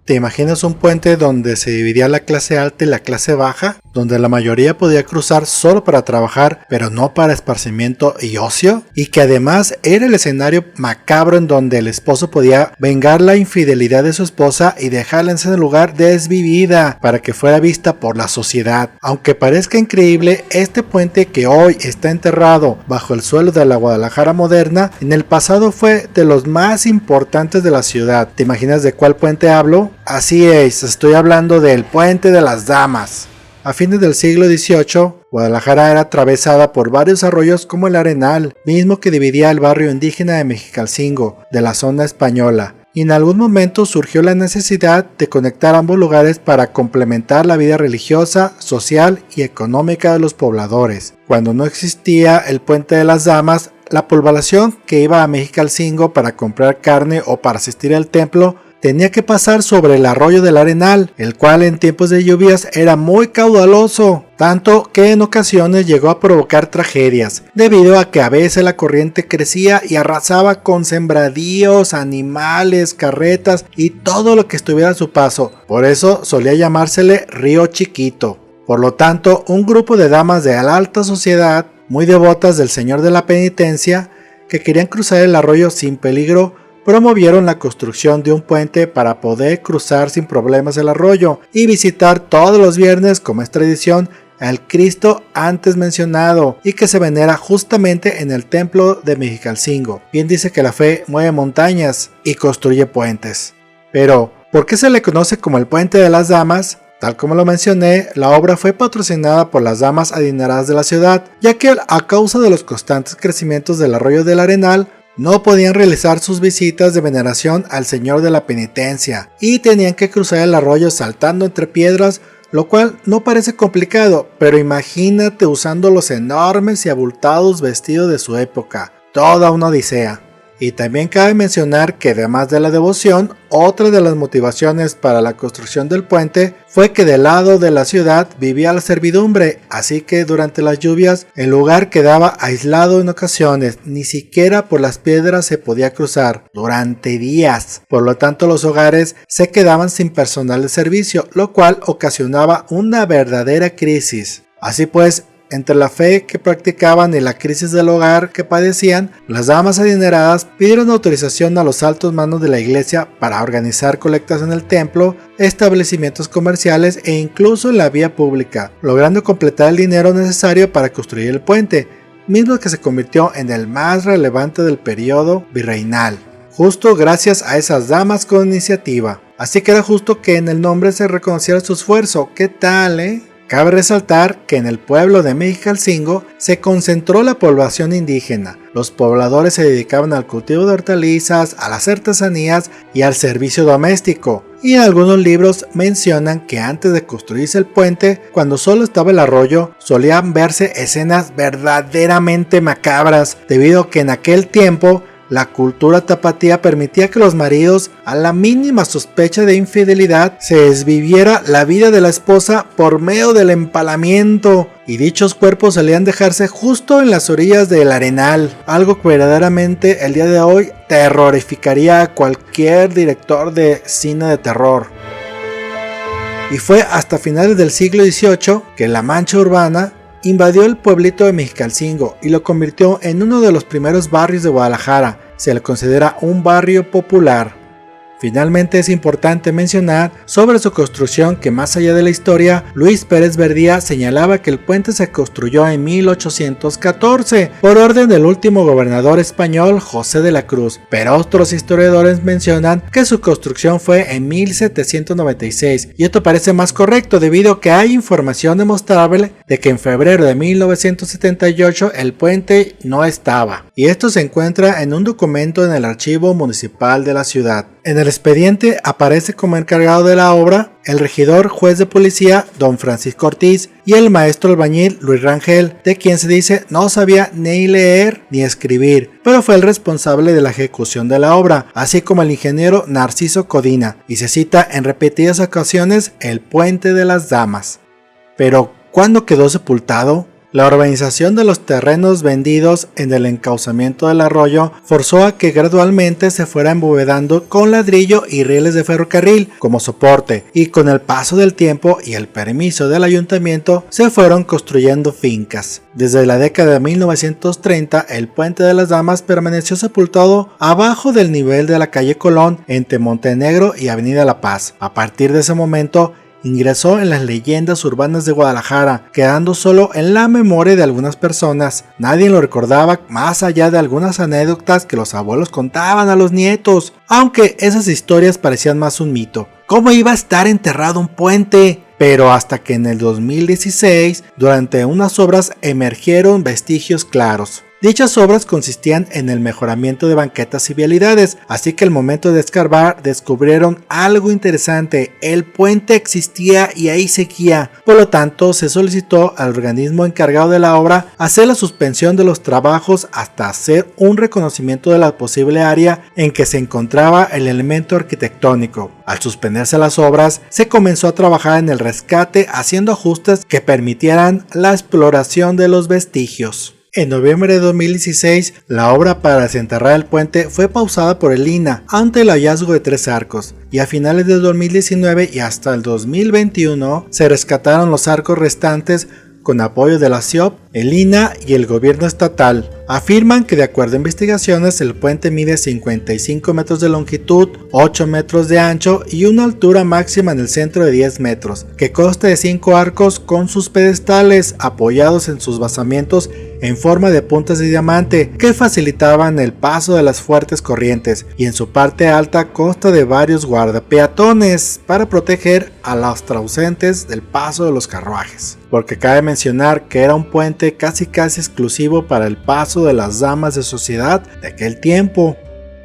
¿Te imaginas un puente donde se dividía la clase alta y la clase baja? Donde la mayoría podía cruzar solo para trabajar, pero no para esparcimiento y ocio, y que además era el escenario macabro en donde el esposo podía vengar la infidelidad de su esposa y dejarla en ese lugar desvivida para que fuera vista por la sociedad. Aunque parezca increíble, este puente que hoy está enterrado bajo el suelo de la Guadalajara moderna, en el pasado fue de los más importantes de la ciudad. ¿Te imaginas de cuál puente hablo? Así es, estoy hablando del Puente de las Damas. A fines del siglo XVIII, Guadalajara era atravesada por varios arroyos como el Arenal, mismo que dividía el barrio indígena de Mexicalcingo de la zona española, y en algún momento surgió la necesidad de conectar ambos lugares para complementar la vida religiosa, social y económica de los pobladores. Cuando no existía el Puente de las Damas, la población que iba a Mexicalcingo para comprar carne o para asistir al templo tenía que pasar sobre el arroyo del Arenal, el cual en tiempos de lluvias era muy caudaloso, tanto que en ocasiones llegó a provocar tragedias, debido a que a veces la corriente crecía y arrasaba con sembradíos, animales, carretas y todo lo que estuviera a su paso. Por eso solía llamársele Río Chiquito. Por lo tanto, un grupo de damas de la alta sociedad, muy devotas del Señor de la Penitencia, que querían cruzar el arroyo sin peligro, promovieron la construcción de un puente para poder cruzar sin problemas el arroyo y visitar todos los viernes, como es tradición, al Cristo antes mencionado y que se venera justamente en el templo de Mexicalcingo. Bien dice que la fe mueve montañas y construye puentes. Pero, ¿por qué se le conoce como el Puente de las Damas? Tal como lo mencioné, la obra fue patrocinada por las damas adineradas de la ciudad, ya que a causa de los constantes crecimientos del arroyo del Arenal, no podían realizar sus visitas de veneración al Señor de la Penitencia y tenían que cruzar el arroyo saltando entre piedras, lo cual no parece complicado, pero imagínate usando los enormes y abultados vestidos de su época, toda una odisea. Y también cabe mencionar que además de la devoción, otra de las motivaciones para la construcción del puente fue que del lado de la ciudad vivía la servidumbre, así que durante las lluvias el lugar quedaba aislado en ocasiones, ni siquiera por las piedras se podía cruzar durante días. Por lo tanto, los hogares se quedaban sin personal de servicio, lo cual ocasionaba una verdadera crisis. Así pues, entre la fe que practicaban y la crisis del hogar que padecían, las damas adineradas pidieron autorización a los altos mandos de la iglesia para organizar colectas en el templo, establecimientos comerciales e incluso en la vía pública, logrando completar el dinero necesario para construir el puente, mismo que se convirtió en el más relevante del periodo virreinal, justo gracias a esas damas con iniciativa. Así que era justo que en el nombre se reconociera su esfuerzo. ¿Qué tal, Cabe resaltar que en el pueblo de Mexicalcingo se concentró la población indígena. Los pobladores se dedicaban al cultivo de hortalizas, a las artesanías y al servicio doméstico. Y en algunos libros mencionan que antes de construirse el puente, cuando solo estaba el arroyo, solían verse escenas verdaderamente macabras, debido a que en aquel tiempo la cultura tapatía permitía que los maridos, a la mínima sospecha de infidelidad, se desviviera la vida de la esposa por medio del empalamiento, y dichos cuerpos solían dejarse justo en las orillas del Arenal, algo que verdaderamente el día de hoy terrorificaría a cualquier director de cine de terror. Y fue hasta finales del siglo XVIII que la mancha urbana invadió el pueblito de Mexicalcingo y lo convirtió en uno de los primeros barrios de Guadalajara. Se le considera un barrio popular. Finalmente es importante mencionar sobre su construcción que más allá de la historia, Luis Pérez Verdía señalaba que el puente se construyó en 1814 por orden del último gobernador español José de la Cruz, pero otros historiadores mencionan que su construcción fue en 1796 y esto parece más correcto debido a que hay información demostrable de que en febrero de 1978 el puente no estaba, y esto se encuentra en un documento en el archivo municipal de la ciudad. En el expediente aparece como encargado de la obra el regidor juez de policía don Francisco Ortiz y el maestro albañil Luis Rangel, de quien se dice no sabía ni leer ni escribir, pero fue el responsable de la ejecución de la obra, así como el ingeniero Narciso Codina, y se cita en repetidas ocasiones el Puente de las Damas. Pero, ¿cuándo quedó sepultado? La urbanización de los terrenos vendidos en el encauzamiento del arroyo forzó a que gradualmente se fuera embovedando con ladrillo y rieles de ferrocarril como soporte, y con el paso del tiempo y el permiso del ayuntamiento se fueron construyendo fincas. Desde la década de 1930 el Puente de las Damas permaneció sepultado abajo del nivel de la calle Colón entre Montenegro y Avenida La Paz. A partir de ese momento ingresó en las leyendas urbanas de Guadalajara, quedando solo en la memoria de algunas personas. Nadie lo recordaba más allá de algunas anécdotas que los abuelos contaban a los nietos, aunque esas historias parecían más un mito. ¿Cómo iba a estar enterrado un puente? Pero hasta que en el 2016, durante unas obras emergieron vestigios claros. Dichas obras consistían en el mejoramiento de banquetas y vialidades, así que al momento de escarbar descubrieron algo interesante: el puente existía y ahí seguía. Por lo tanto, se solicitó al organismo encargado de la obra hacer la suspensión de los trabajos hasta hacer un reconocimiento de la posible área en que se encontraba el elemento arquitectónico. Al suspenderse las obras, se comenzó a trabajar en el rescate haciendo ajustes que permitieran la exploración de los vestigios. En noviembre de 2016, la obra para desenterrar el puente fue pausada por el INAH ante el hallazgo de 3 arcos, y a finales de 2019 y hasta el 2021 se rescataron los arcos restantes con apoyo de la CIOP, el INAH y el gobierno estatal. Afirman que de acuerdo a investigaciones el puente mide 55 metros de longitud, 8 metros de ancho y una altura máxima en el centro de 10 metros, que consta de 5 arcos con sus pedestales apoyados en sus basamientos en forma de puntas de diamante que facilitaban el paso de las fuertes corrientes, y en su parte alta consta de varios guardapeatones para proteger a los transeúntes del paso de los carruajes, porque cabe mencionar que era un puente casi exclusivo para el paso de las damas de sociedad de aquel tiempo.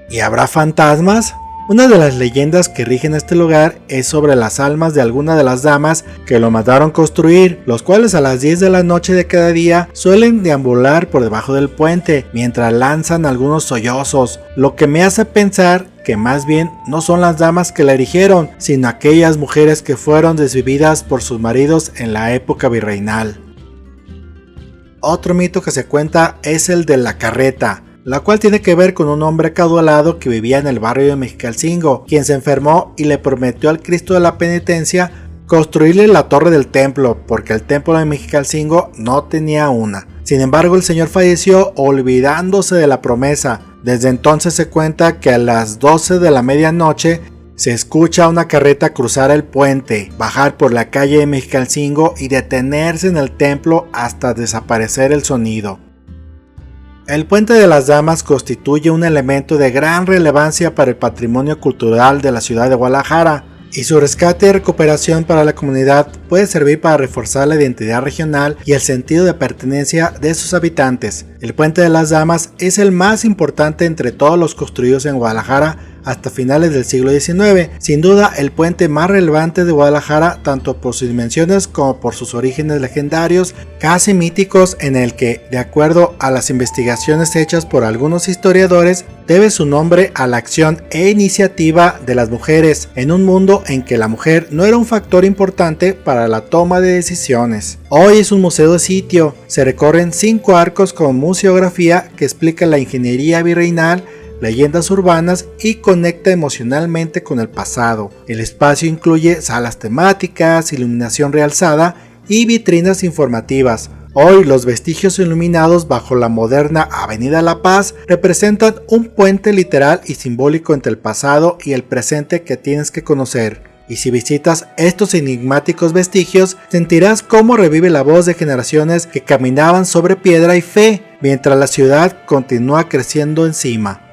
¿Y habrá fantasmas? Una de las leyendas que rigen este lugar es sobre las almas de algunas de las damas que lo mandaron construir, los cuales a las 10 de la noche de cada día suelen deambular por debajo del puente mientras lanzan algunos sollozos, lo que me hace pensar que más bien no son las damas que la erigieron, sino aquellas mujeres que fueron desvividas por sus maridos en la época virreinal. Otro mito que se cuenta es el de la carreta, la cual tiene que ver con un hombre acaudalado que vivía en el barrio de Mexicalcingo, quien se enfermó y le prometió al Cristo de la Penitencia construirle la torre del templo, porque el templo de Mexicalcingo no tenía una. Sin embargo, el señor falleció olvidándose de la promesa. Desde entonces se cuenta que a las 12 de la medianoche se escucha a una carreta cruzar el puente, bajar por la calle de Mexicalcingo y detenerse en el templo hasta desaparecer el sonido. El Puente de las Damas constituye un elemento de gran relevancia para el patrimonio cultural de la ciudad de Guadalajara, y su rescate y recuperación para la comunidad puede servir para reforzar la identidad regional y el sentido de pertenencia de sus habitantes. El Puente de las Damas es el más importante entre todos los construidos en Guadalajara hasta finales del siglo XIX, sin duda el puente más relevante de Guadalajara tanto por sus dimensiones como por sus orígenes legendarios, casi míticos, en el que, de acuerdo a las investigaciones hechas por algunos historiadores, debe su nombre a la acción e iniciativa de las mujeres en un mundo en que la mujer no era un factor importante para la toma de decisiones. Hoy es un museo de sitio, se recorren 5 arcos con museografía que explica la ingeniería virreinal, leyendas urbanas y conecta emocionalmente con el pasado. El espacio incluye salas temáticas, iluminación realzada y vitrinas informativas. Hoy los vestigios iluminados bajo la moderna Avenida La Paz representan un puente literal y simbólico entre el pasado y el presente que tienes que conocer. Y si visitas estos enigmáticos vestigios, sentirás cómo revive la voz de generaciones que caminaban sobre piedra y fe, mientras la ciudad continúa creciendo encima.